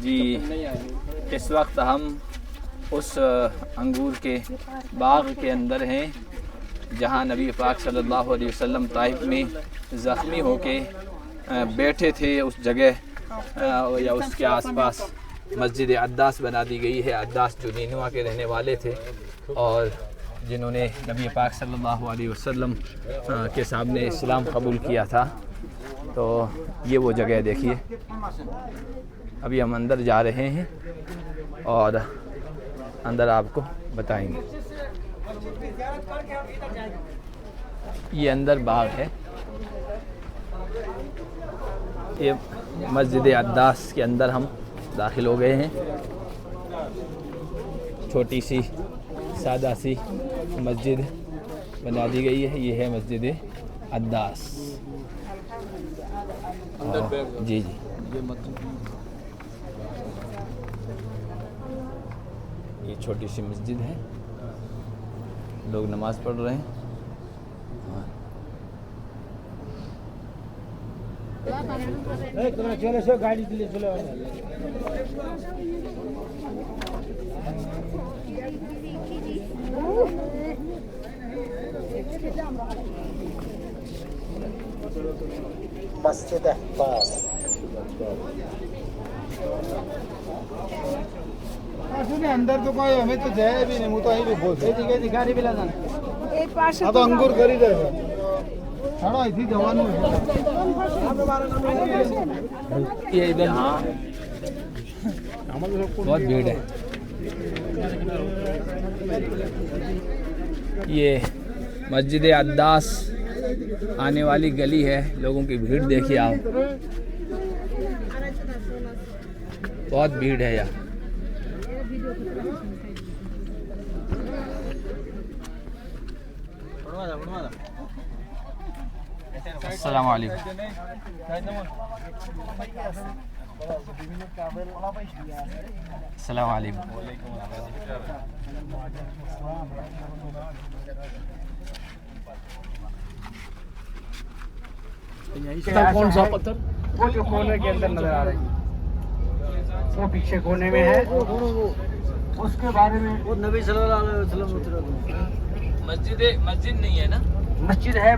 जी, इस वक्त हम उस अंगूर के बाग के अंदर हैं जहां नबी पाक सल्लल्लाहु अलैहि वसल्लम ताइफ में ज़ख्मी होके बैठे थे। उस जगह या उसके आसपास मस्जिद अद्दास बना दी गई है। अद्दास जो नीनुआ के रहने वाले थे और जिन्होंने नबी पाक सल्लल्लाहु अलैहि वसल्लम के सामने इस्लाम कबूल किया था। तो ये वो जगह देखिए। अभी हम अंदर जा रहे हैं और अंदर आपको बताएंगे। ये अंदर बाग है। ये मस्जिद अद्दास के अंदर हम दाखिल हो गए हैं। छोटी सी सादा सी मस्जिद बना दी गई है। ये है मस्जिद अद्दास। जी जी, ये छोटी सी मस्जिद है। लोग नमाज पढ़ रहे हैं। गाड़ी के लिए चलो। मस्जिद अब्बास अंदर तो कोई हमें तो जाए भी नहीं। तो भी बोल दिखाने भी लगा तो अंगूर खरीद छाड़ो ऐसी जवान ये इधर बहुत भीड़ है। ये मस्जिद अद्दास आने वाली गली है। लोगों की भीड़ देखिए आप, बहुत भीड़ है यहाँ। अस्सलाम वालेकुम। अस्सलाम वालेकुम। कौन सा पत्थर? वो जो कोने के अंदर नजर आ रहा है, वो पीछे कोने में है। उसके बारे में वो नबी सल्लल्लाहु अलैहि वसल्लम मस्जिद नहीं है ना? मस्जिद है।